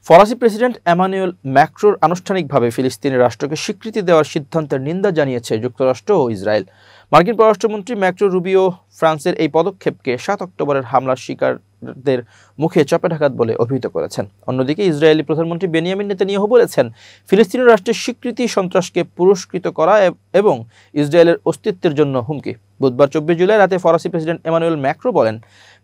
ফরাসি president Emmanuel ম্যাক্রোর আনুষ্ঠানিকভাবে ফিলিস্তিনের রাষ্ট্রকে স্বীকৃতি দেওয়ার সিদ্ধান্তের নিন্দা জানিয়েছে যুক্তরাষ্ট্র ও ইসরায়েল। মার্কিন পররাষ্ট্রমন্ত্রী ম্যাক্রো রুবিও ফ্রান্সের এই পদক্ষেপকে ৭ অক্টোবরের হামলার শিকারদের মুখে চাপাঢাকাত বলে অভিহিত করেছেন। অন্যদিকে ইসরায়েলি প্রধানমন্ত্রী বেনিয়ামিন নেতানিয়াহু বলেছেন, ফিলিস্তিনি রাষ্ট্রের স্বীকৃতি সন্ত্রাসকে পুরস্কৃত করা এবং ইসরায়েলের অস্তিত্বের জন্য হুমকি। বুধবার ২৪ জুলাই রাতে ফরাসি প্রেসিডেন্ট এমানুয়েল ম্যাক্রো বলেন,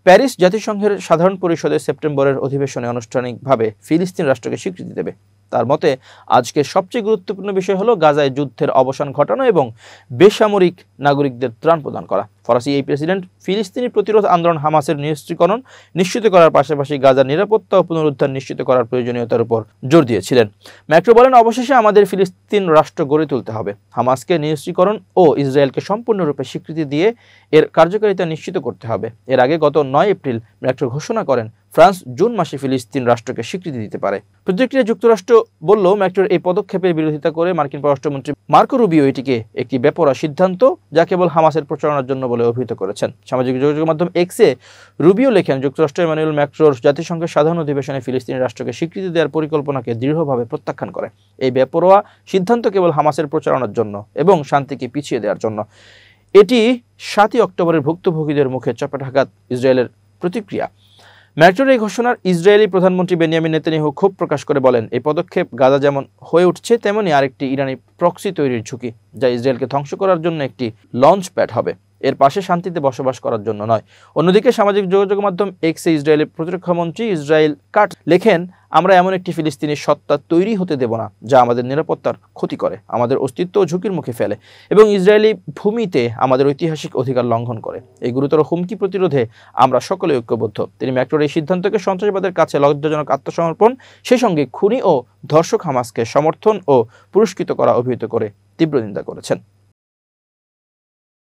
প্যারিস জাতিসংঘের সাধারণ পরিষদে সেপ্টেম্বরের অধিবেশনে আনুষ্ঠানিকভাবে ফিলিস্তিন রাষ্ট্রকে স্বীকৃতি দেবে। তার মতে, আজকের সবচেয়ে গুরুত্বপূর্ণ বিষয় হলো গাজায় যুদ্ধের অবসান ঘটানো এবং বেসামরিক নাগরিকদের ত্রাণ প্রদান করা। ফরাসি এই প্রেসিডেন্ট ফিলিস্তিনি প্রতিরোধ আন্দোলন হামাসের নিশ্চিতকরণ নিশ্চিত করার পাশাপাশি গাজার নিরাপত্তা ও পুনরুদ্ধার নিশ্চিত করার প্রয়োজনীয়তার উপর জোর দিয়েছিলেন। ম্যাক্রো বলেন, অবশেষে আমাদের ফিলিস্তিন রাষ্ট্র গড়ে তুলতে হবে। হামাসকে নিশ্চিতকরণ ও ইসরায়েলকে সম্পূর্ণরূপে স্বীকৃতি দিয়ে এর কার্যকারিতা নিশ্চিত করতে হবে। এর আগে গত ৯ এপ্রিল ম্যাক্রো ঘোষণা করেন, ফ্রান্স জুন মাসে ফিলিস্তিন রাষ্ট্রকে স্বীকৃতি দিতে পারে। প্রতিক্রিয়া যুক্তরাষ্ট্র বলল, ম্যাক্রোর এই পদক্ষেপের বিরোধিতা করে মার্কিন পররাষ্ট্রমন্ত্রী মার্কো রুবিও এটিকে একটি বেপরোয়া সিদ্ধান্ত, যা কেবল হামাসের প্রচারণার জন্য বলে অভিহিত করেছেন। সামাজিক যোগাযোগ মাধ্যম এক্সে রুবিও লেখেন, যুক্তরাষ্ট্র এমানুয়েল ম্যাক্রোর জাতিসংঘের সাধারণ অধিবেশনে ফিলিস্তিনি রাষ্ট্রকে স্বীকৃতি দেওয়ার পরিকল্পনাকে দৃঢ়ভাবে প্রত্যাখ্যান করে। এই বেপরোয়া সিদ্ধান্ত কেবল হামাসের প্রচারণার জন্য এবং শান্তিকে পিছিয়ে দেওয়ার জন্য। এটি ৭ অক্টোবরের ভুক্তভোগীদের মুখে চাপাঢাকাত ইসরায়েলের প্রতিক্রিয়া। ম্যাক্রোর এই ঘোষণার ইসরায়েলি প্রধানমন্ত্রী বেনিয়ামিন নেতানিয়াহু ক্ষোভ প্রকাশ করে বলেন, এই পদক্ষেপ গাজা যেমন হয়ে উঠছে তেমনি আরেকটি ইরানি প্রক্সি তৈরির ঝুঁকি, যা ইসরায়েলকে ধ্বংস করার জন্য একটি লঞ্চ প্যাড হবে, এর পাশে শান্তিতে বসবাস করার জন্য নয়। অন্যদিকে সামাজিক যোগাযোগ মাধ্যম এক্সে ইসরায়েলের প্রতিরক্ষামন্ত্রী ইসরায়েল কাট লেখেন, আমরা এমন একটি ফিলিস্তিনি সত্তা তৈরি হতে দেব না যা আমাদের নিরাপত্তার ক্ষতি করে, আমাদের অস্তিত্ব ঝুঁকির মুখে ফেলে এবং ইসরায়েলি ভূমিতে আমাদের ঐতিহাসিক অধিকার লঙ্ঘন করে। এই গুরুতর হুমকি প্রতিরোধে আমরা সকলে ঐক্যবদ্ধ। তিনি ম্যাক্রোর এই সিদ্ধান্তকে সন্ত্রাসবাদের কাছে লজ্জাজনক আত্মসমর্পণ, সেই সঙ্গে খুনি ও ধর্ষক হামাসকে সমর্থন ও পুরস্কৃত করা অভিহিত করে তীব্র নিন্দা করেছেন।